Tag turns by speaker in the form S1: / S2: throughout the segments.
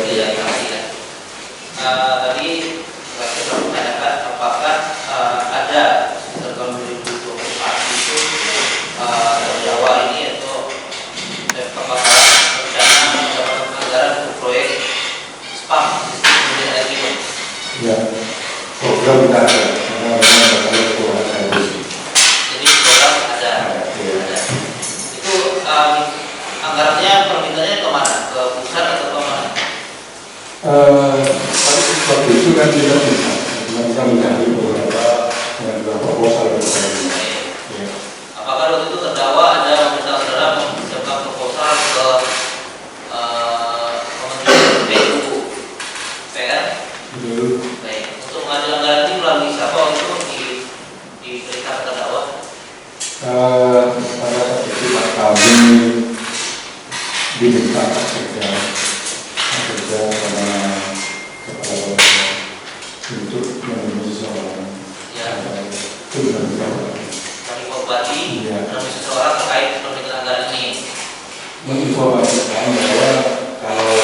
S1: Iya, iya. Tadi saya menanyakan apakah ada sekitar tahun 2024 itu dari awal ini atau pembakaran rencana mendapatkan anggaran untuk proyek spam sistem pembelian energi.
S2: Ya, program kita ada.
S1: Jadi program ada. Itu anggarannya permintaannya kemana? Ke pusat atau kemana?
S2: Waktu itu kan kita bisa mencari beberapa proposal bersama.
S1: Apakah waktu itu terdakwa ada meminta saudara menyiapkan proposal ke Kementerian PU PR? Baik. Untuk mengambil anggaran ini melalui siapa waktu itu diberikan terdakwa?
S2: Pada saat itu kami diminta kerja sama kepala untuk menemui seseorang. Itu benar-benar
S1: Kami Bupati menemui seseorang terkait permintaan anggaran ini.
S2: Menginformasikan bahwa kalau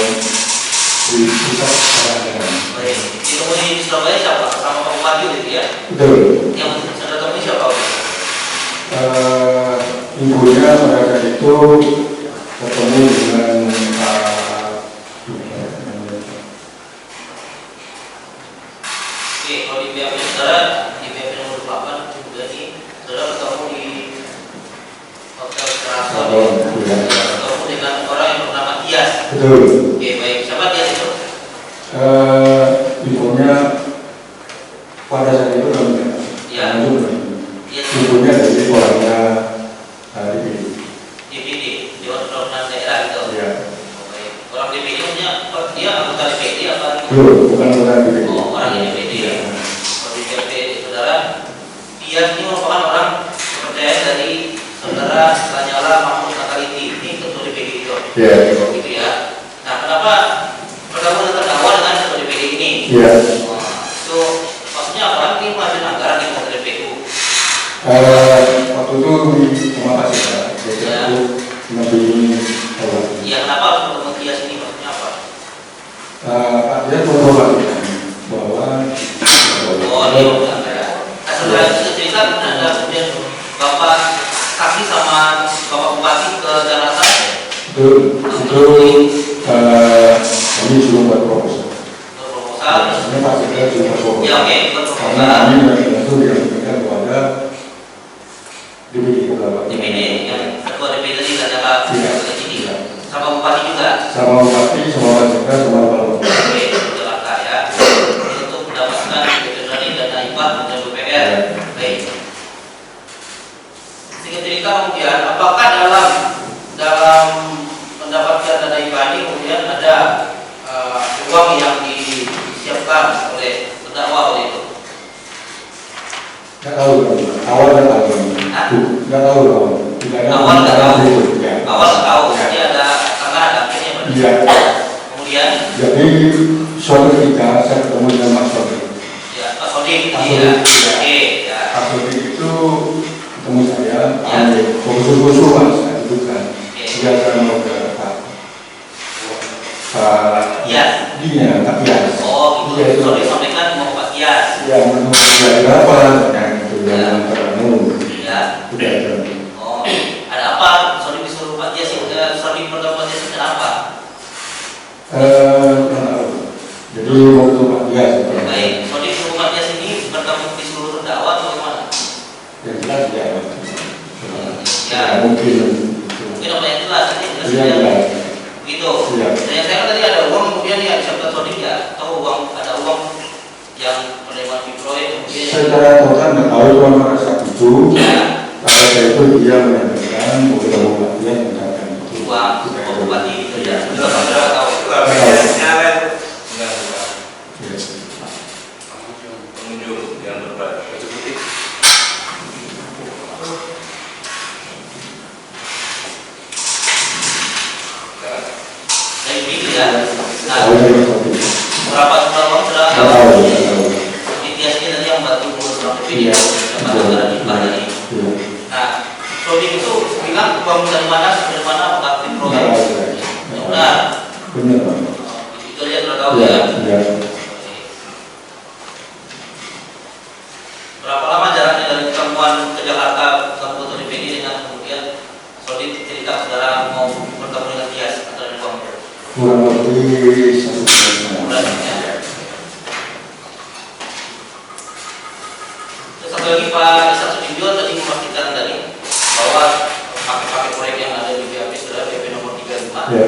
S2: di pusat anggaran.
S1: Baik. Ditemui di Surabaya siapa? Sama Pak Bupati gitu ya?
S2: Betul.
S1: Yang saudara temui siapa?
S2: Ibunya pada saat itu ketemu dengan
S1: Oke, kalau di BAP saudara di BAP nomor 8 berarti saudara ketemu di Hotel Terasa ketemu dengan orang yang bernama Tias.
S2: Betul.
S1: Oke, baik. Siapa Tias itu?
S2: Ibunya pada saat itu namanya ibunya dari orangnya
S1: DPD Dewan Perwakilan Daerah gitu.
S2: Iya.
S1: Baik. Orang DPD punya dia anggota DPD apa?
S2: Belum, bukan anggota DPD.
S1: Oh, orang DPD. Kalau di DPD saudara, Tias ini merupakan orang kepercayaan dari saudara Lanyala Mahmud Nataliti. Ini ketua DPD itu.
S2: Iya.
S1: Gitu ya. Nah, kenapa pertemuan terdakwa dengan ketua DPD ini?
S2: Iya.
S1: Itu maksudnya apa? Ini mengambil anggaran di Kementerian PU.
S2: Waktu itu terima kasih Pak. Saya itu mendampingi orang.
S1: Iya, kenapa harus bertemu Tias ini? Maksudnya apa?
S2: Pak dia menginformasikan bahwa
S1: Dia bilang ya. Saudara itu cerita ada kemudian Bapak saksi sama Bapak Bupati ke Jakarta.
S2: itu kami sudah buat proposal.
S1: Proposal.
S2: Ini Pak Sekda sudah proposal.
S1: Ya oke,
S2: Karena
S1: proposal.
S2: kami itu disampaikan kepada DPD Kepala.
S1: DPD yang ketua DPD tadi adalah ini.
S2: Iya.
S1: Sama Bupati juga.
S2: Sama Bupati, sama Pak Sekda, sama Kepala.
S1: Oke, Jakarta ya. Untuk mendapatkan dari dana hibah dan BPR. Baik. Singkat cerita kemudian, apakah dalam mendapatkan dana hibah ini kemudian ada uang yang disiapkan oleh terdakwa oleh itu?
S2: Nggak tahu, awal nggak tahu. Nggak tahu awal.
S1: Awal nggak tahu.
S2: Ya.
S1: Awal nggak tahu. Jadi ada karena ada akhirnya.
S2: Iya.
S1: Kemudian.
S2: Jadi suatu ketika saya ketemu dengan Mas Sodik.
S1: Ya, Pak Sodik. Iya. Oke. Ya.
S2: Pak Sodik itu ketemu saya. Khusus Mas, itu kan. Dia akan mau ke Pak Dinya, Pak Tias.
S1: Oh, itu Sodik sampaikan mau Pak Tias.
S2: Ya, menurut dia berapa? Yang itu yang terlalu.
S1: Ya.
S2: Udah ada.
S1: Oh, ada apa? Sodik disuruh Pak Tias. Sodik bertemu Pak Tias itu kenapa?
S2: Jadi waktu Pak Tias.
S1: Baik, Sodik disuruh Pak Tias ini bertemu di seluruh terdakwa atau bagaimana?
S2: Yang jelas ya.
S1: Ya.
S2: Mungkin
S1: apa yang jelas? Ini jelas.
S2: Iya.
S1: Gitu.
S2: Iya.
S1: Dan yang saya tadi ada uang kemudian yang disiapkan Sodik ya, atau ada uang yang penerimaan proyek kemudian.
S2: Secara total nggak tahu cuma pada saat itu.
S1: Ya.
S2: Pada saat itu dia menyampaikan bahwa Pak Tias menyampaikan itu.
S1: Uang Bupati itu ya. Sudah saudara tahu.
S3: Pengunjung yang eksekutif.
S1: Dari begitu ya. Nah,
S2: Tahu dari Pak
S1: berapa jumlah uang sudah
S2: Tias.
S1: tahu?
S2: Tahu.
S1: Di Tias ini tadi yang bantu ngurus video
S2: Iya.
S1: dapat anggaran hibah tadi.
S2: Iya.
S1: Nah, Sodik itu bilang uang dari mana apakah di proyek?
S2: Benar.
S1: Benar.
S2: Benar Pak.
S1: sudah tahu
S2: Ya,
S1: ya.
S2: ya.
S1: Berapa lama jaraknya dari ketemuan ke Jakarta ke foto di PD dengan kemudian Sodik cerita saudara mau bertemu dengan Tias atau dengan Bang?
S2: Kurang lebih 1 bulan.
S1: Ya. Terus satu lagi Pak Ishak Sudibyo tadi memastikan tadi bahwa pakai proyek yang ada di BAP sudah BP nomor 35.
S2: Ya.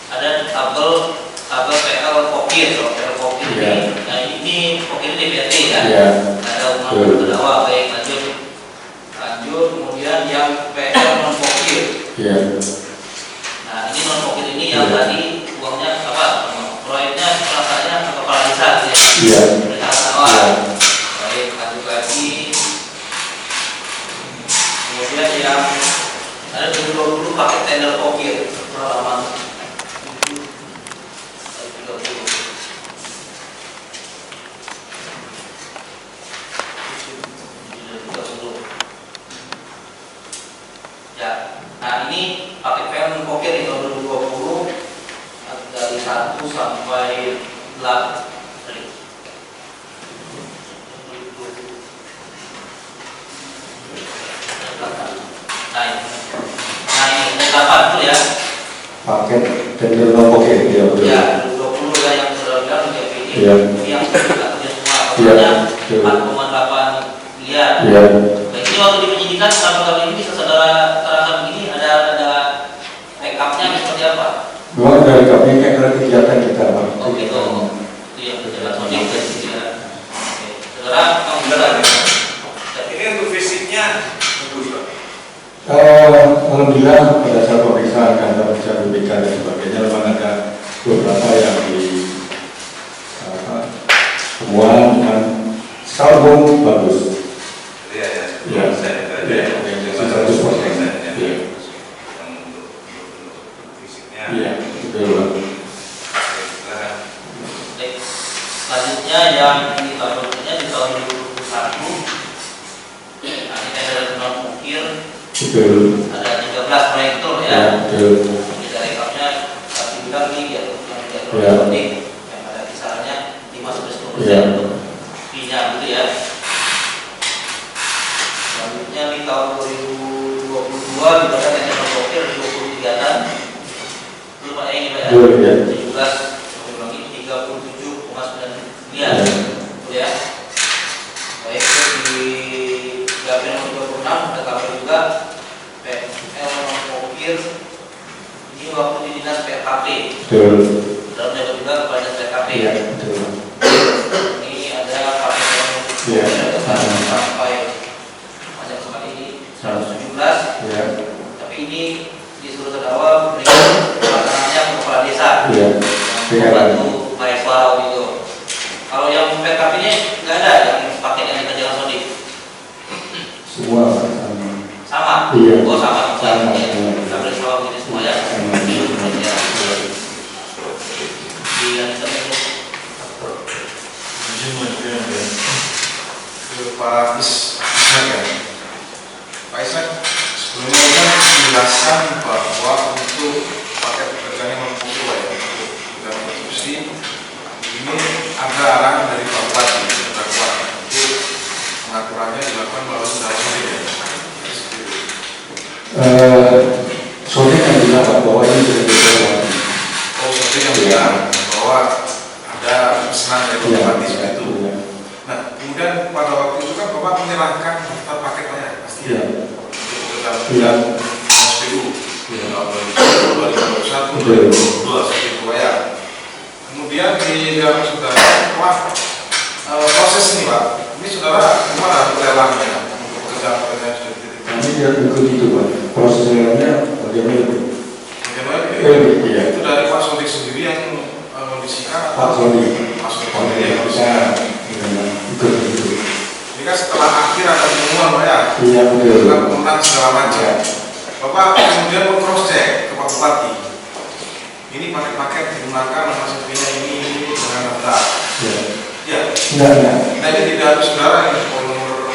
S1: Ada tabel PL Pokir, PL Pokir
S2: Ya.
S1: ini. Nah ini Pokir DPRD ya.
S2: Ya.
S1: Ada umat terdakwa baik lanjut, kemudian yang PL non Pokir.
S2: Ya.
S1: Nah ini non Pokir ini yang tadi uangnya apa? Proyeknya rasanya ke kepala desa ya.
S2: Iya.
S1: Terdakwa. Baik lanjut lagi. Kemudian yang ada 20 paket tender Pokir pengalaman. Ya, nah ini paket PL Pokir di tahun 2020 dari 1 sampai 8. Nah ini 8 tuh ya.
S2: Paket tender lompok ya.
S1: Ya, 20 ya yang sudah bilang di ini.
S2: Iya.
S1: Ini yang sudah kerja semua.
S2: Iya.
S1: Totalnya 4,8 miliar.
S2: Iya.
S1: Nah, ini waktu di penyidikan tabel ini bisa saudara terangkan begini ada backupnya seperti apa?
S2: Memang dari kami kayak kegiatan kita, Pak.
S1: Oh gitu. Itu yang berjalan Sodik dan ya. Oke. Saudara, kamu bilang
S3: Ini untuk fisiknya bagus, Pak.
S2: Alhamdulillah pada saat pemeriksaan kantor bisa BPK dan sebagainya memang ada beberapa yang di temuan dan salbung bagus.
S3: Jadi
S2: Ya,
S3: saya
S2: ya,
S3: yang
S2: 100%.
S3: yang
S2: Ya.
S3: untuk fisiknya.
S2: Iya, betul.
S1: baik. Selanjutnya yang di tahun berikutnya di tahun 2021 nah, ini ada non Pokir
S2: Betul.
S1: ada 13 proyektor ya.
S2: Ya, betul.
S1: Ini dari rekapnya satu bilang nih ya yang tidak
S2: Ya.
S1: Sodik yang ada kisarannya 5-10%
S2: Ya.
S1: untuk fee-nya gitu ya. Selanjutnya di tahun 2022 juga ada tender Pokir 20 kegiatan. Itu Pak ini Pak ya.
S2: Betul, ya.
S1: 17 ulangi 37,9 miliar.
S2: Ya.
S1: Betul ya. Baik terus di BAP nomor 26 ada kabar juga PL Pokir ini waktu di dinas PKP.
S2: Betul.
S1: Dalam jaga juga kepada dinas PKP.
S2: Iya, betul.
S1: Ini ada paket
S2: Iya.
S1: sampai macam sekali ini 117.
S2: Ya.
S1: Tapi ini disuruh terdakwa berikan pelaksanaannya ke kepala desa.
S2: Iya.
S1: Yang membantu bayar suara itu. Kalau yang PKP ini nggak ada yang paket yang dikerjakan Sodik.
S2: Semua sama.
S1: Sama.
S2: Iya.
S1: Oh sama.
S2: Sama.
S1: Ya. Kita beri suara begini semua ya.
S4: Ke Pak Ishak ya. Pak Ishak, sebelumnya kan penjelasan bahwa untuk paket pekerjaan yang mempunyai ya, untuk bidang konstruksi ini ada arahan dari Pak Bupati terdakwa untuk pengaturannya dilakukan melalui saudara Sodik ya.
S2: Soalnya kan bilang Pak, bahwa ini sudah dilewati.
S4: Oh, Sodik yang bilang bahwa ada pesanan dari Pak Bupati seperti itu.
S2: Iya.
S4: Nah, kemudian pada waktu itu kan Bapak menyerahkan daftar paketnya pasti
S2: Iya.
S4: untuk pekerjaan
S2: Iya.
S4: SPU
S2: Iya.
S4: tahun 2021,
S2: Betul.
S4: 2022 seperti itu ya. Kemudian di dalam saudara, Pak, proses ini Pak, ini saudara gimana lelangnya untuk pekerjaan-pekerjaan yang sudah dititipkan?
S2: Kami tidak ikut itu Pak. Proses legalnya bagaimana itu?
S4: Bagaimana
S2: Iya.
S4: itu dari Pak Sodik sendiri yang mengondisikan
S2: Pak Sony.
S4: Pak Sodik
S2: Kalau
S4: sendiri yang
S2: bisa ikut itu.
S4: ini kan setelah akhir ada pengumuman Pak ya?
S2: Iya betul.
S4: Dengan pemenang segala macam. Bapak kemudian meng-cross check ke Pak Bupati. Ini paket-paket digunakan nama CV-nya ini dengan daftar.
S2: Iya.
S3: Ya.
S2: Enggak.
S4: Nah ini tidak harus saudara ini poin nomor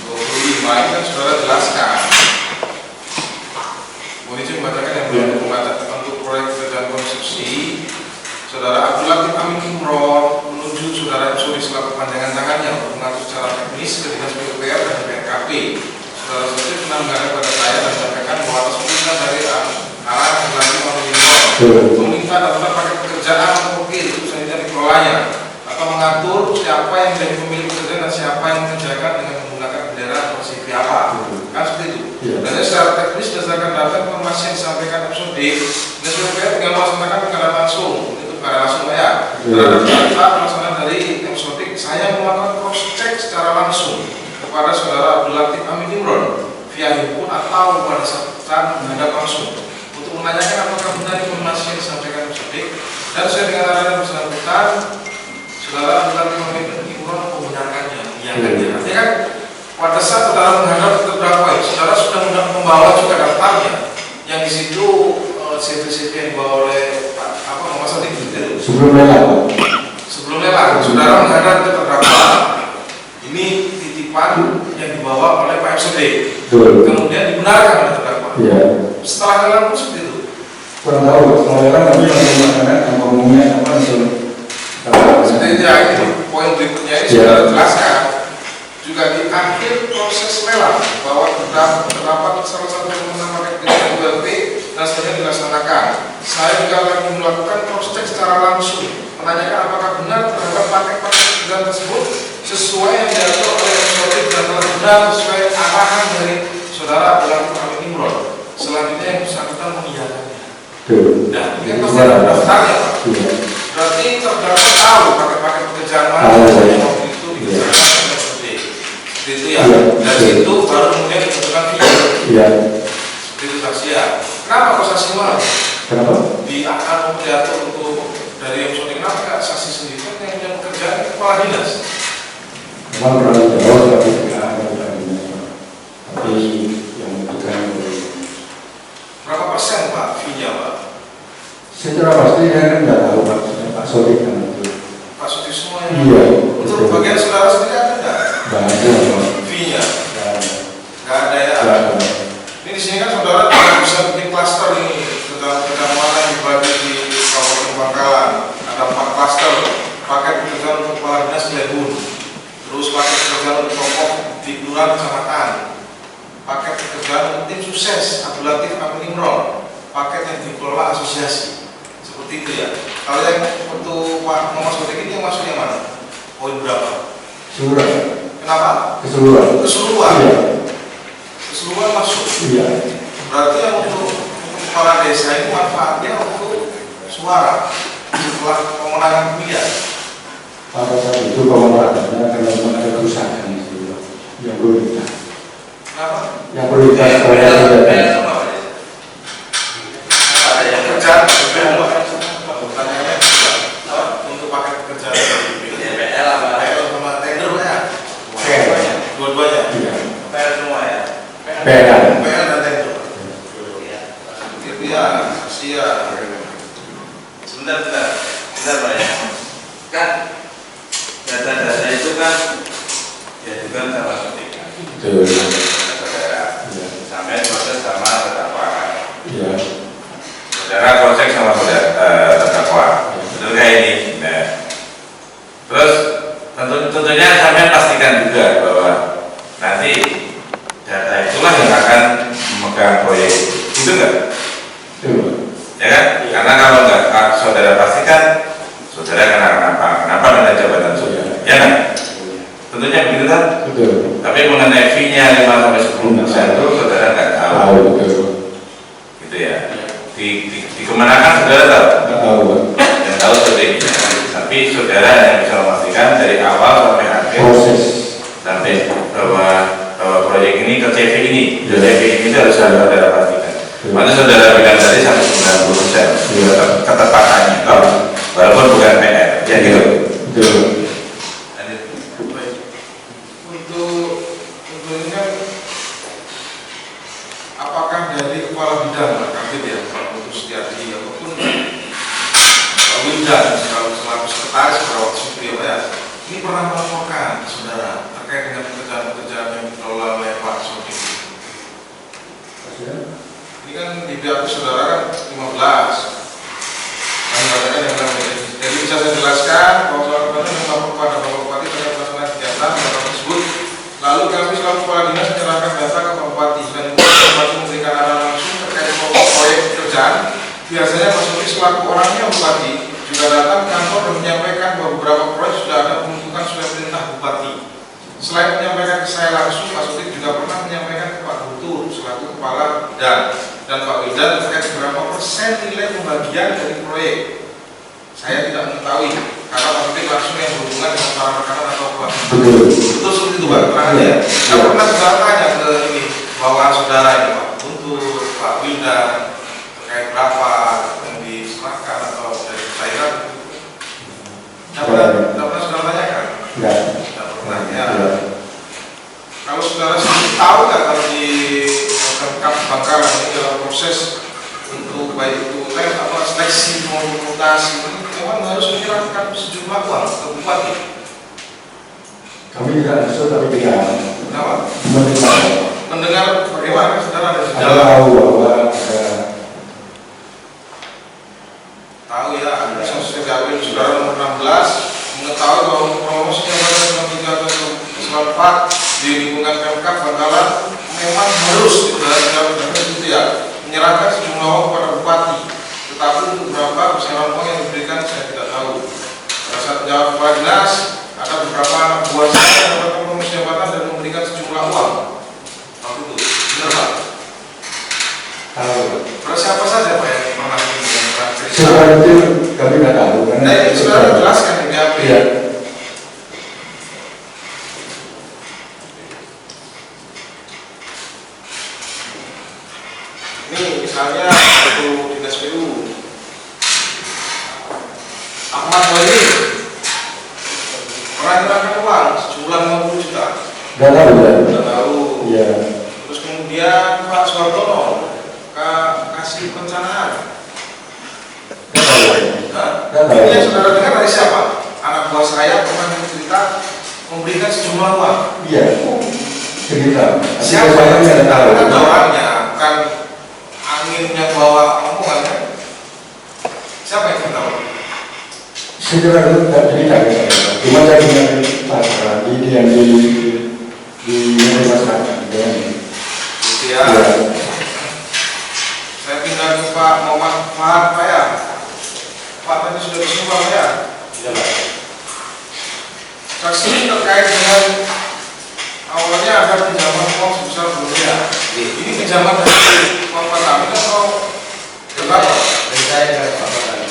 S4: 25 ini kan saudara jelaskan. Mohon izin membacakan yang belum membaca untuk proyek pekerjaan konstruksi. Saudara Abdul Latif Amin Imron menuju saudara Suri selaku pandangan tangannya untuk mengatur secara teknis ke Dinas PUPR dan BNKP. Saudara Suri menanggapi pada saya dan sampaikan bahwa atas perintah dari arah Abdul Latif Amin Imron meminta daftar paket pekerjaan untuk itu selanjutnya dikelolanya atau mengatur siapa yang menjadi pemilik pekerjaan dan siapa yang mengerjakan dengan menggunakan bendera atau CV apa. Kan seperti itu. Dan secara teknis berdasarkan data informasi yang disampaikan episode Dinas PUPR tinggal melaksanakan pengadaan langsung. Karena langsung ya, terhadap data pelaksanaan dari episodik, saya melakukan cross check secara langsung kepada saudara Abdul Latif Amin Imron via handphone atau pada saat menghadap langsung untuk menanyakan apakah benar informasi yang disampaikan episodik dan sesuai dengan arahan yang bersangkutan, saudara Abdul Latif Amin Imron membenarkannya, mengiyakannya. Artinya kan pada saat saudara menghadap terdakwa, saudara sudah membawa juga daftarnya yang di situ CV-CV yang dibawa oleh Mas Adik itu
S2: sebelum lelang.
S4: Sebelum lelang, saudara menghadap ke terdakwa. Ini titipan yang dibawa oleh Pak FCD. Kemudian dibenarkan oleh terdakwa.
S2: Iya.
S4: Setelah lelang pun seperti itu.
S2: Kurang tahu, setelah lelang kami langsung melaksanakan yang ngomongnya apa langsung.
S4: Seperti itu ya, ini poin berikutnya ini sudah jelaskan. Juga di akhir proses lelang bahwa terdapat salah satu pemenuhan paket dengan ULP dan seterusnya dilaksanakan. Saya juga lagi melakukan cross check secara langsung, menanyakan apakah benar terhadap paket-paket pekerjaan tersebut sesuai yang diatur oleh episode dan telah benar sesuai arahan dari saudara Abdul Latif Amin Imron. Selanjutnya yang bersangkutan mengiyakannya. Nah, ini kan pasti ada daftarnya, Pak. Berarti terdakwa tahu paket-paket pekerjaan mana yang waktu itu dikerjakan oleh episode. Itu ya. Dari itu baru kemudian ditentukan video.
S2: Iya.
S4: Itu saksi ya. Kenapa kok saksi malam?
S2: Kenapa?
S4: Di akan diatur untuk dari episode kenapa nggak saksi sendiri kan yang pekerjaan kepala dinas?
S2: Memang terlalu jauh tapi tidak ada kepala dinas. Tapi yang bukan
S4: Berapa persen Pak fee-nya Pak?
S2: secara pasti saya kan nggak tahu Pak Sodik kan itu.
S4: Pak Suti semua yang
S2: Iya.
S4: untuk bagian saudara sendiri ada nggak?
S2: Nggak ada.
S4: Fee-nya?
S2: Nggak ada.
S4: Nggak ada ya?
S2: Nggak ada.
S4: Ini di sini kan saudara tidak bisa bikin klaster ini tentang kecamatan yang dibagi di Kabupaten Bangkalan. Ada 4 klaster, paket pekerjaan untuk kepala dinas Lebun, terus paket pekerjaan untuk tokoh di kelurahan kecamatan, paket pekerjaan untuk tim sukses Abdul Latif Amin Imron, paket yang dikelola asosiasi. Seperti itu ya. Kalau yang untuk Pak Muhammad Sodik ini yang masuknya mana? Poin berapa?
S2: Keseluruhan.
S4: Kenapa?
S2: Keseluruhan.
S4: Keseluruhan.
S2: Iya.
S4: Keseluruhan masuk.
S2: Iya.
S4: Berarti yang untuk kepala desa itu manfaatnya untuk suara setelah pemenangan pemilihan.
S2: Pada saat itu pemerintahnya karena memang ada kerusakan di situ yang prioritas.
S4: Kenapa?
S2: Yang prioritas
S4: Ada yang kerjaan pertanyaannya untuk paket pekerjaan
S1: DPL apa?
S4: PL sama tender ya?
S2: PL.
S4: Dua-duanya?
S2: Iya.
S1: PL semua ya?
S2: PL.
S4: PL dan tender. Itu ya, sia.
S1: Sebentar Pak ya. Kan data-data itu kan diajukan sama Sodik.
S2: Betul.
S1: Saudara.
S2: Iya.
S1: Sampai proses sama terdakwa.
S2: Iya.
S1: Saudara proses sama terdakwa. Betul kayak ini. Nah. Terus tentunya sampai pastikan juga bahwa nanti data itulah yang akan memegang proyek. Itu enggak?
S2: Betul.
S1: Ya kan? Karena kalau enggak saudara pastikan, saudara kenapa dengan jabatan saudara? Ya kan? Tentunya begitu kan?
S2: Betul.
S1: Tapi mengenai fee-nya 5-10% itu saudara nggak tahu.
S2: Tahu betul.
S1: Gitu ya. Di kemanakan saudara tahu?
S2: Nggak tahu.
S1: Yang tahu saudara. Tapi saudara yang bisa memastikan dari awal sampai akhir
S2: Proses.
S1: sampai bahwa proyek ini ke CV ini, CV ini harus saudara pastikan. Mana saudara bilang tadi sampai 90% ketepatannya, walaupun bukan PR, ya gitu.
S2: Betul.
S4: Untuk ini kan apakah dari kepala bidang Kabit ya Pak Putu Setiadi ataupun Pak Wildan selaku sekretaris pada waktu itu ya melaporkan saudara terkait dengan pekerjaan-pekerjaan yang dikelola oleh Pak Sodik? Ini kan di BAP saudara kan 15. Kami katakan yang lain. Jadi bisa saya jelaskan bahwa saudara yang melapor kepada Bapak Bupati terkait pelaksanaan kegiatan tersebut. Lalu kami selaku kepala dinas menyerahkan data ke Pak Bupati dan Bupati memberikan arahan langsung terkait proyek pekerjaan. Biasanya Pak Sodik selaku orangnya Bupati juga datang ke kantor dan menyampaikan bahwa beberapa proyek sudah ada pembentukan surat perintah Bupati. Selain menyampaikan ke saya langsung, Pak Sodik juga pernah menyampaikan ke Pak Guntur selaku kepala dan Pak Wildan terkait berapa persen nilai pembagian dari proyek. Saya tidak mengetahui karena Pak Sodik langsung yang berhubungan dengan para rekanan atau apa. Betul seperti itu Pak. Saya pernah sudah tanya ke ini bawahan saudara ini Pak Guntur, Pak Wildan terkait berapa yang diserahkan atau dari cairan. Tidak pernah saudara tanyakan? Tidak pernah ya. Kalau saudara sendiri tahu nggak kalau di Pemkab Bangkalan ini dalam proses untuk baik itu apa seleksi maupun mutasi ini memang harus menyerahkan sejumlah uang ke Bupati.
S2: Kami tidak masuk tapi dengar.
S4: Kenapa?
S2: Mendengar
S4: bagaimana saudara ada di
S2: ada
S4: dalam?
S2: tahu bahwa ada
S4: Tahu ya, ada sosial jawab saudara nomor 16 mengetahui bahwa promosi jabatan nomor 3 atau 4 di lingkungan Pemkab Bangkalan memang harus dalam itu ya menyerahkan sejumlah uang kepada Bupati. Tetapi untuk berapa besaran uang yang diberikan saya tidak tahu. Pada saat menjawab kepala dinas ada beberapa anak buah saya yang mendapatkan promosi jabatan dan memberikan sejumlah uang. Waktu itu benar Pak?
S2: tahu.
S4: Terus siapa saja Pak yang pernah cerita?
S2: Setelah itu kami tidak tahu.
S4: Nah ini saudara jelaskan di BAP.
S2: Iya.
S4: Ini misalnya untuk dinas PU Ahmad Wali pernah menyerahkan uang sejumlah 50 juta.
S2: Tidak tahu ya.
S4: Tidak tahu.
S2: Iya.
S4: Terus kemudian Pak Suhartono kasih perencanaan.
S2: Tidak tahu.
S4: Nah,
S2: Tidak tahu.
S4: ini yang saudara dengar dari siapa? Anak buah saya pernah cerita memberikan sejumlah uang.
S2: Iya. Cerita.
S4: Siapa yang
S2: tidak tahu?
S4: Kan orangnya, bukan anginnya bawa omongan kan? Siapa yang tahu?
S2: Segera itu tidak cerita ke saya. Cuma saya dengar masalah ini yang di masyarakat.
S4: Gitu ya.
S2: Iya.
S4: Saya pindah ke Pak Muhammad Fahad Pak ya. Pak tadi sudah bersumpah Pak ya.
S1: Iya Pak.
S4: Saksi terkait dengan awalnya ada pinjaman uang sebesar 2 miliar. Ini pinjaman dari Pak Pertamina atau berapa?
S1: Dari saya dari Pak Pertamina.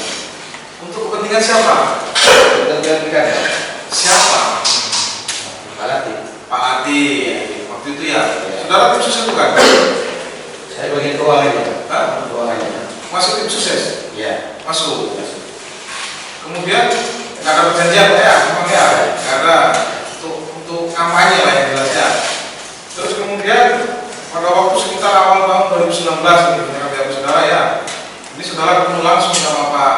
S4: Untuk kepentingan siapa?
S1: Kepentingan pilkada.
S4: Siapa?
S1: Pak Lati.
S4: Pak Ati. Waktu itu ya. Saudara tim sukses bukan?
S1: Saya bagian keuangannya.
S4: Hah?
S1: Keuangannya.
S4: Masuk tim sukses?
S1: Iya.
S4: Masuk. Kemudian nggak ada perjanjian ya, memang ya, nggak ada untuk kampanye lah yang jelas ya. Terus kemudian pada waktu sekitar awal tahun 2019 ini dengan pihak saudara ya, ini saudara ketemu langsung sama Pak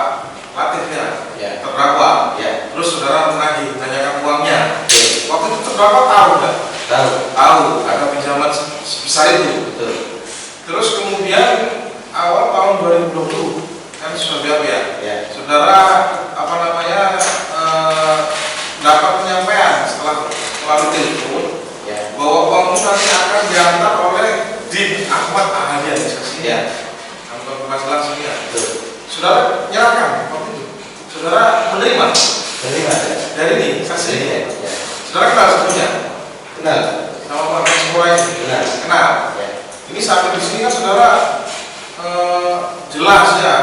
S4: Latif ya, terdakwa.
S1: Ya.
S4: Terus saudara menagih, menanyakan uangnya.
S1: Oke.
S4: Waktu itu terdakwa tahu nggak?
S1: Tahu.
S4: Tahu ada pinjaman sebesar itu.
S1: Betul.
S4: Terus kemudian awal tahun 2020 kan sudah BAP ya.
S1: Ya.
S4: Saudara apa namanya dapat penyampaian setelah melalui telepon
S1: Ya.
S4: bahwa uang itu nanti akan diantar oleh Din Ahmad Ahadian saksi.
S1: Ya.
S4: Kantor penghasilan sini ya.
S1: Betul.
S4: Saudara nyerahkan waktu itu. Saudara menerima
S1: Terima.
S4: dari ini saksi.
S1: Ya.
S4: Saudara kenal sebelumnya
S1: Kenal.
S4: sama Pak Sekolah ini.
S1: Kenal.
S4: Kenal.
S1: Ya.
S4: Ini sampai di sini kan saudara jelas ya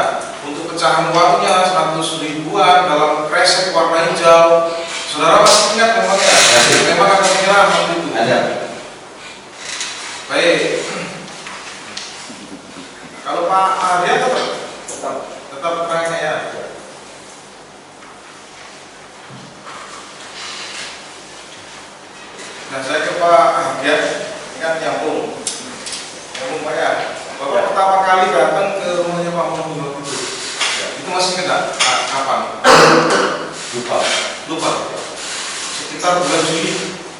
S4: untuk pecahan uangnya 100 ribuan dalam kresek warna hijau. Saudara masih ingat memangnya?
S1: Masih.
S4: Memang ada pengiran waktu itu.
S1: Ada.
S4: Baik. Kalau Pak Arya tetap keterangannya ya. Nah saya ke Pak Arya, ini kan nyambung Pak ya. Bapak pertama kali datang ke rumahnya Pak Muhammad waktu itu masih ingat nggak? Kapan?
S1: Lupa.
S4: Lupa. sekitar bulan Juli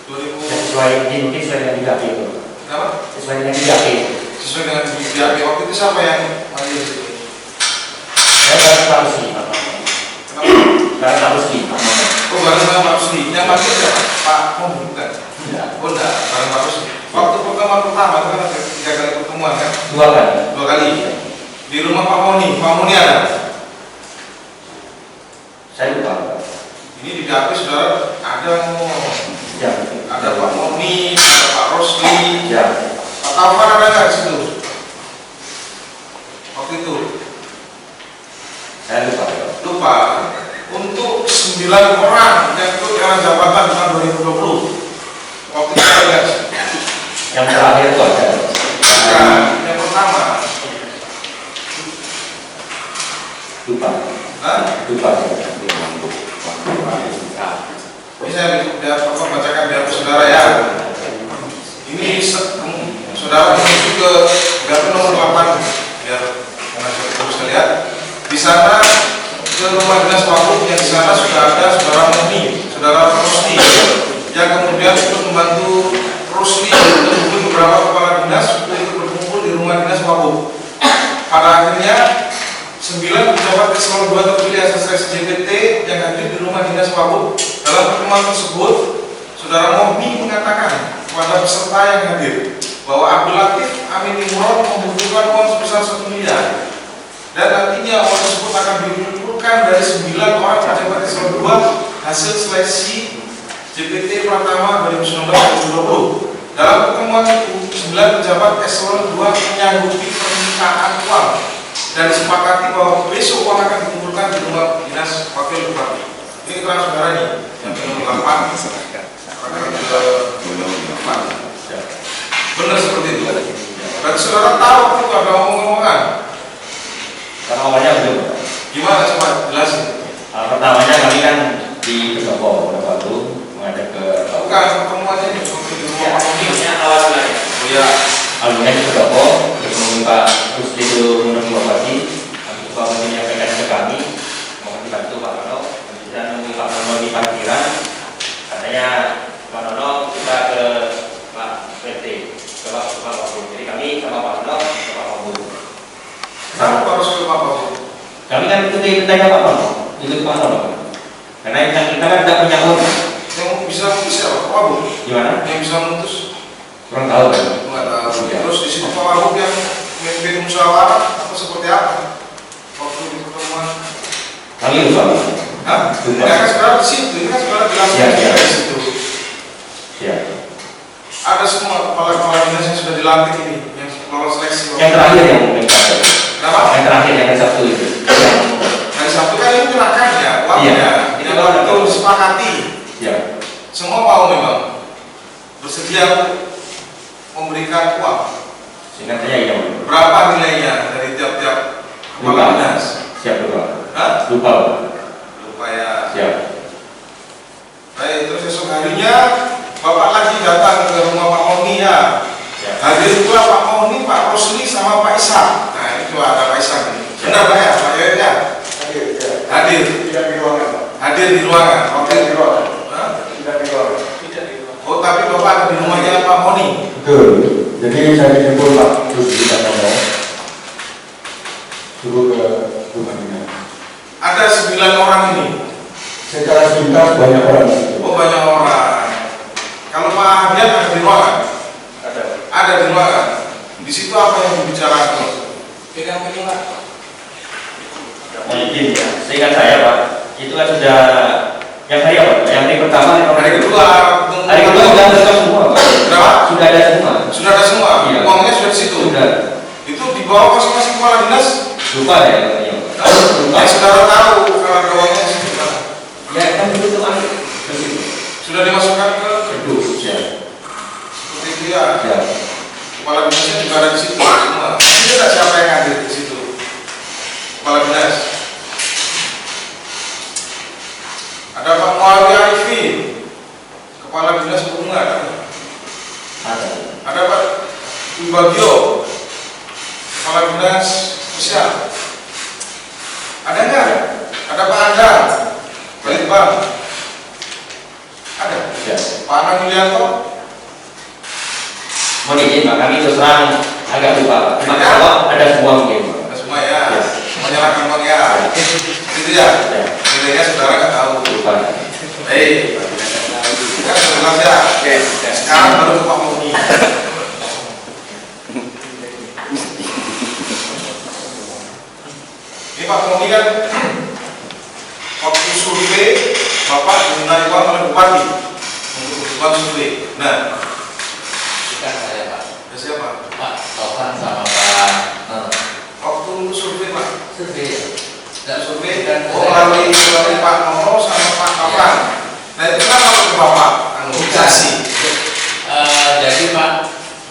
S4: 2000.
S2: Sesuai mungkin sesuai dengan DAP itu.
S4: Kenapa?
S2: Sesuai dengan DAP.
S4: Sesuai dengan DAP waktu itu siapa yang manggil di situ?
S2: Saya Pak Rusli.
S4: Kenapa?
S2: Pak Rusli.
S4: Oh, bareng sama Pak Rusli. Yang manggil siapa? Pak Moh bukan? Oh enggak, bareng Pak Rusli. Waktu pertemuan pertama itu kan ada 3 kali pertemuan kan?
S2: 2 kali.
S4: 2 kali. Di rumah Pak Moni. Pak Moni ada?
S2: Saya lupa.
S4: Ini di DAP saudara ada
S2: Ya.
S4: ada Pak Moni, ada Pak Rusli,
S2: Ya.
S4: Pak Taufan ada nggak di situ? Waktu itu
S2: Saya lupa.
S4: lupa. Untuk 9 orang yang ikut era jabatan tahun 2020 waktu itu ada nggak?
S2: Yang terakhir itu ada.
S4: Bukan, yang pertama.
S2: Lupa.
S4: Hah?
S2: Lupa.
S4: Ini saya bacakan biar saudara ya. Ini saudara menuju ke DAP nomor 8 biar penasihat terus lihat. Di sana ke rumah dinas Wabuk yang di sana sudah ada saudara Moni, saudara Rusli yang kemudian ikut membantu Rusli untuk beberapa kepala dinas untuk ikut berkumpul di rumah dinas Wabuk. Pada akhirnya 9 pejabat eselon 2 terpilih atas seleksi JPT yang hadir di rumah dinas Wabuk. Dalam pertemuan tersebut, saudara Mohni mengatakan kepada peserta yang hadir bahwa Abdul Latif Amin Imron membutuhkan uang sebesar 1 miliar dan nantinya uang tersebut akan dikumpulkan dari 9 orang pejabat eselon 2 hasil seleksi JPT Pratama 2019-2020. Dalam pertemuan itu, 9 pejabat eselon 2 menyanggupi permintaan uang dan disepakati bahwa besok uang akan dikumpulkan di rumah dinas wakil bupati. Ini keterangan saudara ini yang nomor 8. Benar seperti itu. Berarti saudara tahu itu ada omong-omongan.
S2: Karena awalnya belum.
S4: Gimana coba jelasin?
S2: Pertamanya kami kan di Pendopo itu mengajak ke
S4: Bukan pertemuannya di rumah Pak Moni.
S1: awal bulan.
S4: Oh ya.
S2: Alumni di Pendopo bertemu Pak Rusli itu menunggu Bupati. Kami Pak Moni menyampaikan ke kami mohon dibantu Pak Nono dan menunggu Pak Nono di parkiran. Katanya Pak Nono kita ke Pak PT ke Pak Wabuk. Jadi kami sama Pak Nono ke Pak Wabuk.
S4: Kenapa harus ke Pak Wabuk?
S2: Kami kan ikuti perintahnya Pak Nono, ikut Pak Nono. Karena kita kan tidak punya orang.
S4: Yang bisa memutus siapa? Pak Wabuk?
S2: Gimana?
S4: Yang bisa memutus?
S2: Kurang tahu kan?
S4: Enggak tahu. Terus di situ Pak Wabuk yang memimpin musyawarah atau seperti apa? Waktu di pertemuan.
S2: Kami lupa.
S4: Hah? Ini kan saudara di situ, ini kan saudara bilang di situ.
S2: Ya.
S4: Ada semua kepala-kepala dinas yang sudah dilantik ini, yang lolos seleksi.
S2: Yang terakhir yang mungkin
S4: Kenapa?
S2: Yang terakhir yang hari Sabtu itu.
S4: Hari Sabtu kan ini kenakan ya, uangnya.
S2: Iya.
S4: Ini waktu disepakati.
S2: Ya.
S4: Semua mau memang bersedia memberikan uang.
S2: Singkat saja iya.
S4: Berapa nilainya dari tiap-tiap kepala dinas?
S2: Siap lupa.
S4: Hah?
S2: Lupa.
S4: Lupa ya.
S2: Siap.
S4: Baik, terus esok harinya Bapak lagi datang ke rumah Pak Moni ya. Hadir pula Pak Moni, Pak Rusli sama Pak Ishak. Nah itu ada Pak Ishak. Benar Pak ya? Pak Yoyo ya?
S2: Hadir.
S4: Hadir.
S2: Tidak di ruangan.
S4: Hadir di ruangan. Oke.
S2: Di ruangan.
S4: Hah?
S2: Tidak di ruangan.
S4: Oh tapi Bapak ada di rumahnya Pak Moni.
S2: Betul. Jadi saya dijemput Pak Rusli dan Nono suruh ke rumah dinas.
S4: Ada 9 orang ini.
S2: Secara singkat banyak orang.
S4: Oh banyak orang. Kalau Pak Hadian ada di ruangan?
S2: Ada.
S4: Ada di ruangan. Di situ apa yang dibicarakan?
S1: Pegang ini Pak.
S2: Mungkin ya. Seingat saya Pak, itu kan sudah yang hari apa? Yang hari pertama,
S4: Hari kedua.
S2: Hari kedua sudah ada semua Pak.
S4: Berapa?
S2: Sudah ada semua.
S4: Sudah ada semua.
S2: Iya.
S4: Uangnya sudah di situ.
S2: Sudah.
S4: Itu dibawa masing-masing kepala dinas.
S2: Lupa ya katanya. Lupa.
S4: Yang saudara tahu kalau ada uangnya di situ.
S2: Ya kan itu kan.
S4: Sudah dimasukkan ke
S2: Aduh, ya.
S4: seperti itu ya.
S2: Ya.
S4: Kepala dinasnya juga ada di situ semua. Ini tidak siapa yang hadir di situ. Kepala dinas. Ada Pak Muawi Arifin, Kepala Dinas Perhubungan.
S2: Ada.
S4: Ada Pak Bagio, Kepala Dinas Sosial. Ada nggak? Ada Pak Anda, Balitbang. Ada. Pak Anang Yulianto.
S2: Mohon izin Pak, kami terus terang agak lupa Pak. Cuma kalau ada semua mungkin Pak.
S4: Ada semua ya. Menyerahkan uang ya. Itu ya. Nilainya saudara nggak tahu.
S2: Lupa.
S4: Baik. Kan jelas ya. Oke. Sekarang baru ke Pak Muni. Ini Pak Muni kan waktu survei Bapak diminta uang oleh Bupati untuk kebutuhan survei. Nah,
S1: Bukan saya Pak.
S4: ada siapa?
S1: Pak Taufan sama Pak
S4: Waktu survei Pak.
S1: survei.
S4: Tidak survei
S1: Bukan
S4: oh
S1: saya.
S4: melalui Pak Nono sama Pak Taufan. Nah itu kan kalau ke Bapak organisasi.
S1: Jadi Pak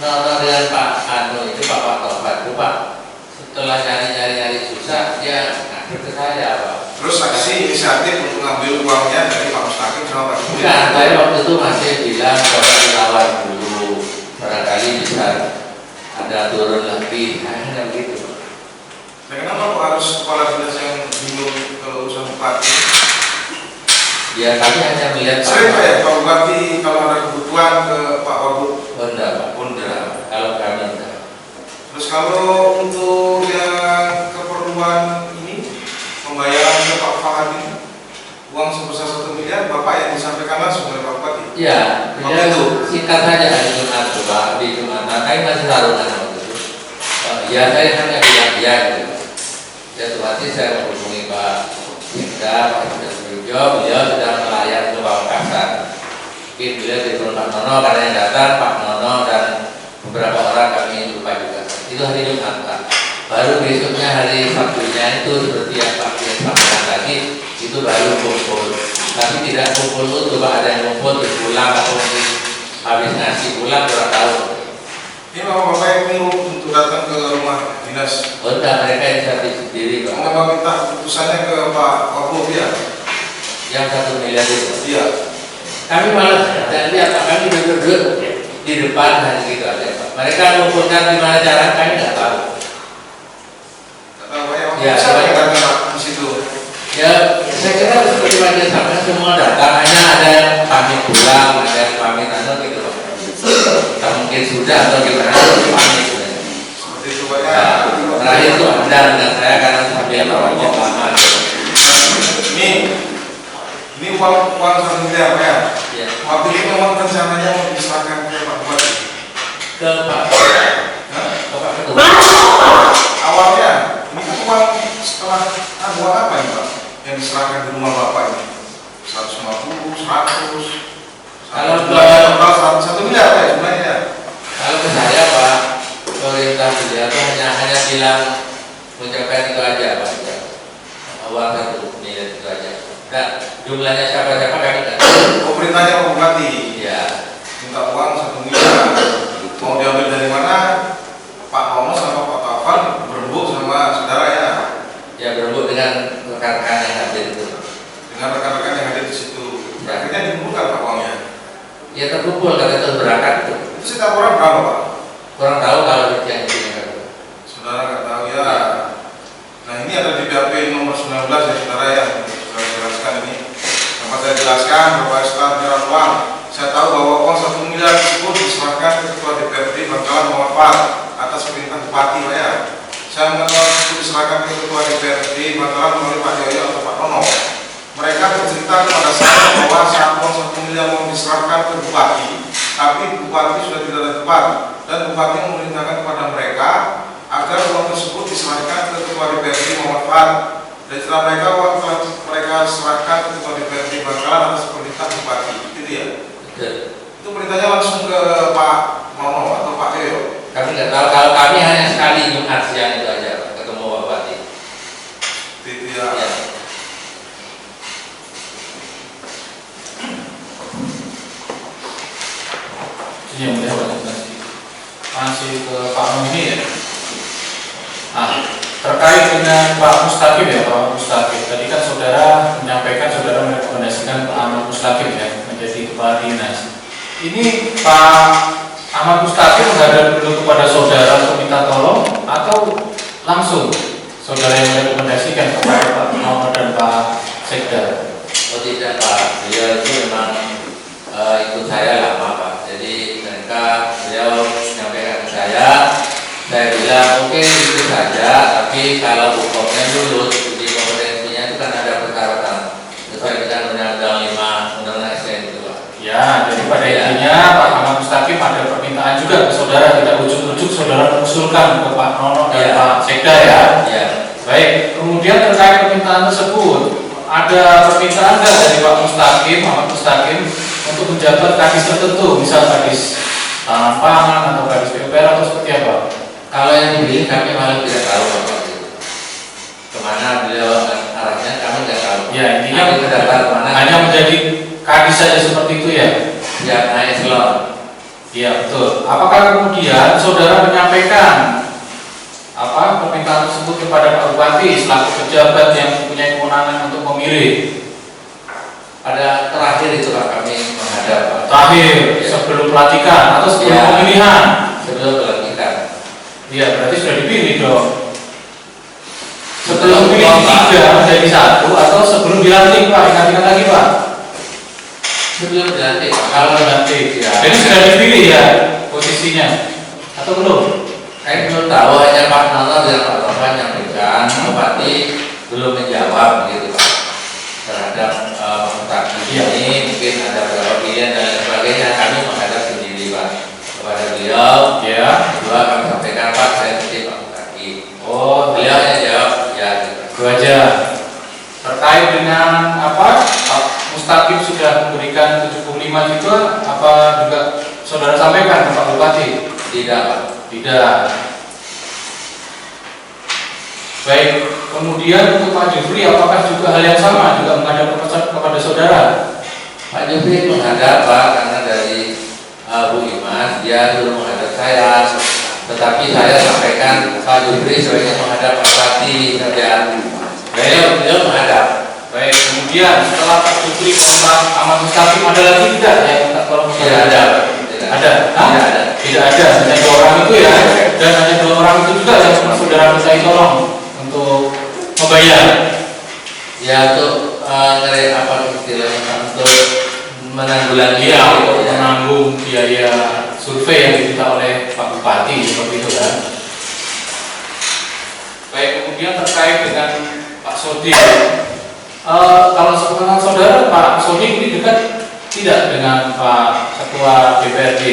S1: Nono dengan Pak Anu itu Pak Taufan itu Pak. Setelah nyari susah dia ngadu ke saya Pak.
S4: Terus saksi inisiatif untuk ngambil uangnya dari Pak Mustaqim sama Pak Jumil.
S1: Bukan, saya waktu itu masih bilang coba dilawan dulu, barangkali bisa ada turun lagi, kayaknya begitu.
S4: Nah kenapa kok harus kepala dinas yang bingung kalau urusan Bupati?
S1: Ya kami hanya melihat
S4: Sering Pak ya Pak Bupati kalau ada kebutuhan ke Pak Wagub.
S1: Honda Pak, Honda. Kalau kami enggak.
S4: Terus kalau untuk yang keperluan ini pembayaran ke Pak Fahadi uang sebesar 1 miliar Bapak yang disampaikan langsung oleh Pak Bupati.
S1: Ya,
S4: Waktu
S1: dia
S4: itu?
S1: singkat saja hari Jumat itu Pak, di Jumatan, kami masih sarungan waktu itu. Ya saya hanya bilang ya gitu. Suatu hati saya menghubungi Pak Sinda, Pak Sinda, beliau sedang melayani ke Pak Makassar. Mungkin beliau ditelepon Pak Nono karena yang datang Pak Nono dan beberapa orang kami lupa juga. Itu hari Jumat Pak. Baru besoknya hari Sabtunya itu seperti yang Pak Dian sampaikan tadi itu baru kumpul. Tapi tidak kumpul itu Pak, ada yang kumpul terus pulang atau mungkin habis nasi pulang kurang tahu.
S4: Ini Bapak yang nyuruh untuk datang ke rumah dinas.
S1: Honda mereka inisiatif sendiri Pak.
S4: Bapak minta keputusannya ke Pak Wagub ya?
S1: Yang 1 miliar itu.
S4: Iya.
S1: Kami malah dan lihat Pak, kami duduk di depan hanya gitu aja Pak. Mereka mengumpulkan di mana cara kami nggak tahu.
S4: Nggak tahu ya.
S1: Ya,
S4: Siapa yang datang Pak di situ?
S1: Ya, saya kira seperti Pak sampai semua datang, hanya ada yang pamit pulang, ada yang pamit atau gitu Pak. Tak mungkin sudah atau gimana pamit.
S4: Seperti itu Pak ya.
S1: Ya, terakhir itu Anda dengan saya karena sampai orangnya lama.
S4: Ini uang 1 miliar Pak ya.
S1: Ya,
S4: Waktu itu memang rencananya mau diserahkan ke Pak Bupati.
S1: ke Pak.
S4: Hah?
S1: Ke Pak Ketua.
S4: Awalnya ini kan uang setelah uang apa ini Pak yang diserahkan di rumah Bapak ini? 150, 100.
S1: Kalau
S4: total 1 miliar Pak ya jumlahnya ya.
S1: Kalau ke saya Pak, pemerintah beliau itu hanya bilang mengucapkan itu aja Pak. Uang 1 miliar itu aja. Nah, jumlahnya siapa-siapa kami nggak tahu.
S4: Pemerintahnya Pak Bupati
S1: Ya,
S4: minta uang 1 miliar. Mau diambil dari mana? Pak Nono sama Pak Taufan berembuk sama saudara ya.
S1: ya berembuk dengan rekan-rekan yang hadir itu.
S4: Dengan rekan-rekan yang ada di situ. Akhirnya dikumpulkan Pak uangnya.
S1: Ya terkumpul kata itu berangkat itu.
S4: Itu setiap orang berapa Pak?
S1: Kurang tahu kalau yang itu yang
S4: Saudara nggak tahu ya. Nah ini ada di BAP nomor 19 ya saudara yang saudara jelaskan ini. Dapat saya jelaskan bahwa setelah penyerahan uang, saya tahu bahwa uang 1 miliar tersebut diserahkan ke Ketua DPRD Bangkalan Muhammad Fahd atas perintah Bupati Pak ya. Saya mengetahui itu diserahkan ke Ketua DPRD Bangkalan melalui Pak Yoyo atau Pak Nono. Mereka bercerita kepada saya bahwa saat uang 1 miliar mau diserahkan ke Bupati, tapi Bupati sudah tidak ada tempat dan Bupati memerintahkan kepada mereka agar uang tersebut diserahkan ke Ketua DPRD Muhammad Fahd. Dan setelah uang telah mereka serahkan ke Ketua DPRD Bangkalan atas perintah Bupati, gitu ya?
S1: Betul.
S4: Itu perintahnya langsung ke Pak Nono atau Pak Yoyo.
S1: Kami nggak tahu, kalau kami hanya sekali Jumat siang itu aja Pak, ketemu Pak Bupati.
S4: Itu ya.
S1: Ya.
S5: Yang mulia masih ke Pak Muni ya. Nah, terkait dengan Pak Mustaqim ya, Pak Mustaqim. Tadi kan saudara menyampaikan saudara merekomendasikan Pak Ahmad Mustaqim ya menjadi kepala dinas. Ini Pak Ahmad Mustaqim menghadap dulu kepada saudara untuk minta tolong atau langsung saudara yang merekomendasikan kepada Pak Muhammad dan Pak Sekda?
S1: Oh tidak Pak, beliau itu memang
S6: ikut saya lama Pak. Jadi beliau menyampaikan ke saya bilang oke itu saja, tapi kalau hukumnya lulus, jadi kompetensinya itu kan ada persyaratan sesuai dengan Undang-Undang 5 Undang-Undang SN itu Pak.
S5: Ya, jadi pada intinya Pak Ahmad Mustaqim ada permintaan juga ke saudara, tidak ujuk-ujuk saudara mengusulkan ke Pak Nono dan Pak Sekda ya.
S6: Ya.
S5: Baik, kemudian terkait permintaan tersebut, ada permintaan nggak dari Pak Mustaqim, Ahmad Mustaqim untuk menjabat kadis tertentu, misal kadis tanaman pangan atau kadis PUPR atau seperti apa?
S6: Kalau yang dipilih kami malah tidak tahu Bapak. Kemana beliau arahnya kami tidak tahu.
S5: Ya, intinya
S6: kami terdapat kemana.
S5: hanya menjadi kadis saja seperti itu ya?
S6: Ya, naik eselon.
S5: Iya betul. Apakah kemudian saudara menyampaikan permintaan tersebut kepada Pak Bupati selaku pejabat yang mempunyai kewenangan untuk memilih?
S6: Pada terakhir itu Pak kami menghadap Pak.
S5: Terakhir sebelum pelantikan atau sebelum pemilihan?
S6: Sebelum pelantikan.
S5: Iya berarti sudah dipilih dong. Sebelum pilih tiga menjadi satu atau sebelum dilantik Pak? Ingat-ingat lagi Pak.
S6: Sebelum dilantik.
S5: Kalau dilantik ya. Jadi sudah dipilih ya posisinya atau belum?
S6: Saya belum tahu, hanya Pak Nono dan Pak Topan yang menyampaikan, Bupati belum menjawab gitu Pak terhadap Mustaqim ini. Mungkin ada beberapa pilihan dan lain sebagainya. Kami menghadap sendiri Pak kepada beliau.
S5: Ya.
S6: Kedua kami sampaikan Pak saya titip Pak Mustaqim.
S5: Oh,
S6: Beliau hanya jawab ya.
S5: itu aja. Terkait dengan Pak Mustaqim sudah memberikan 75 juta, apa juga saudara sampaikan ke Pak Bupati?
S6: Tidak Pak.
S5: Tidak. Baik, kemudian untuk Pak Jufri, apakah juga hal yang sama juga menghadap kepada saudara?
S6: Pak Jufri menghadap Pak karena dari Bu Imas dia suruh menghadap saya, tetapi saya sampaikan Pak Jufri sebaiknya menghadap Pak Bupati saja. Beliau menghadap.
S5: Baik, kemudian setelah Pak Jufri kontak Ahmad Mustaqim ada lagi tidak yang minta tolong?
S6: Tidak ada.
S5: Ada?
S6: Tidak ada.
S5: Tidak ada, hanya 2 orang itu ya, dan hanya 2 orang itu juga yang saudara minta tolong untuk membayar.
S6: Ya untuk istilahnya untuk menanggulangi
S5: Untuk menanggung biaya survei yang diminta oleh Pak Bupati seperti itu kan. Baik, kemudian terkait dengan Pak Sodi, kalau sebenarnya saudara Pak Sodi ini dekat tidak dengan Pak Ketua DPRD?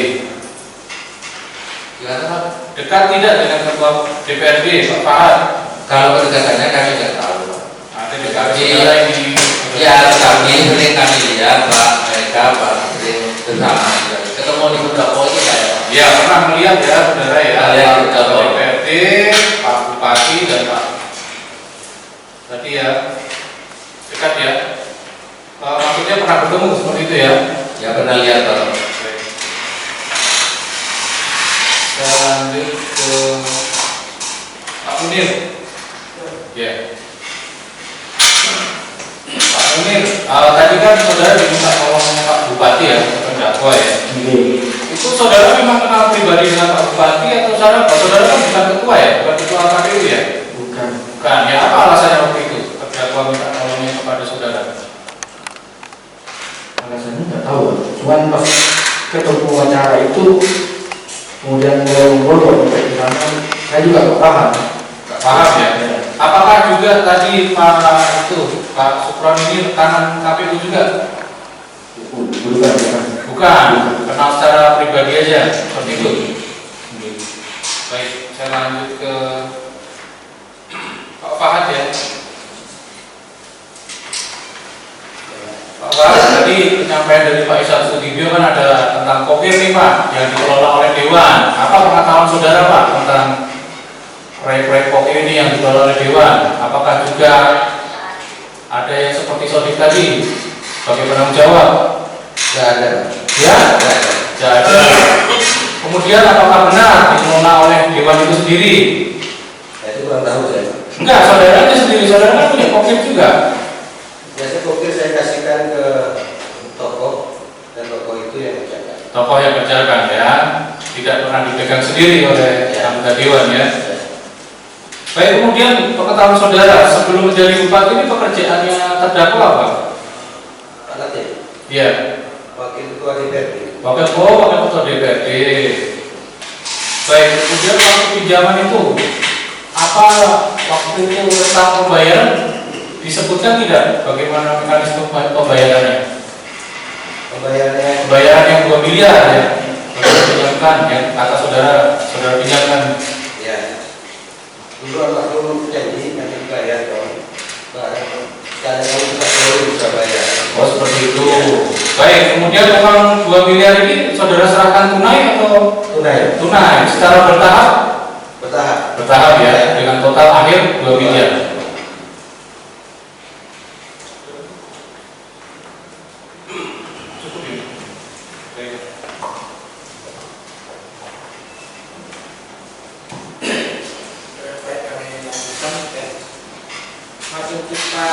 S6: Gimana Pak?
S5: Dekat tidak dengan Ketua DPRD Pak Farad?
S6: Kalau kedekatannya kami tidak tahu.
S5: Ada dekat saudara ini.
S6: Ya, kami sering kami lihat Pak mereka Pak sering bersama ketemu di beberapa ini saya.
S5: Ya pernah melihat ya saudara ya,
S6: Lihat
S5: Pak
S6: di
S5: Ketua
S6: beberapa.
S5: DPRD, Pak Bupati dan Pak tadi ya dekat ya. Maksudnya pernah bertemu seperti itu ya?
S6: Ya pernah lihat Pak.
S5: Kita lanjut ke Pak Munir. Ya. Pak Munir, tadi kan saudara diminta tolong Pak Bupati ya, terdakwa ya. Itu saudara memang kenal pribadi dengan Pak Bupati atau saudara kan bukan ketua ya, bukan ketua KPU ya?
S7: Bukan.
S5: Bukan. Ya apa alasannya waktu itu terdakwa minta tolongnya kepada saudara?
S7: Alasannya nggak tahu, cuman pas ketemu acara itu kemudian mulai ngobrol sampai di sana, saya juga nggak paham.
S5: Nggak paham ya? Apakah juga tadi Pak Supron ini rekanan KPU juga? Bukan, kenal secara pribadi aja seperti itu. Baik, saya lanjut ke Pak Fahad ya. Pak Fahad, tadi penyampaian dari Pak Isal Sudibyo kan ada tentang kokir nih Pak, yang dikelola oleh Dewan. Apa pengetahuan saudara Pak tentang proyek-proyek kokir ini yang dikelola oleh Dewan? Apakah juga ada yang seperti Sodik tadi sebagai penanggung jawab?
S6: Tidak ada.
S5: Ya? Tidak ada. Kemudian apakah benar dikelola oleh Dewan itu sendiri?
S6: Saya itu kurang tahu saya.
S5: Enggak, saudaranya sendiri, saudara kan punya kokir juga.
S6: Biasa kokir saya kasihkan ke toko dan toko itu yang menjaga.
S5: Tokoh yang menjalankan ya, tidak pernah dipegang sendiri oleh anggota Dewan ya. Baik, kemudian pengetahuan saudara sebelum menjadi bupati ini pekerjaannya terdakwa apa?
S6: Pak Latif,
S5: Iya.
S6: waktu
S3: Wakil Ketua DPRD.
S5: wakil ketua DPRD. Baik, kemudian waktu pinjaman itu apa waktu itu tentang pembayaran disebutkan tidak? Bagaimana mekanisme pembayarannya? Pembayaran yang 2 miliar ya, saudara pinjamkan ya, kata saudara pinjamkan.
S3: Ya. Dulu almarhum janji nanti bayar dong. Karena kamu bisa bayar.
S5: Oh seperti itu. Baik, kemudian uang 2 miliar ini saudara serahkan tunai atau
S3: Tunai.
S5: tunai secara bertahap?
S3: Bertahap.
S5: Bertahap ya, dengan total akhir 2 miliar.
S8: Masuk kita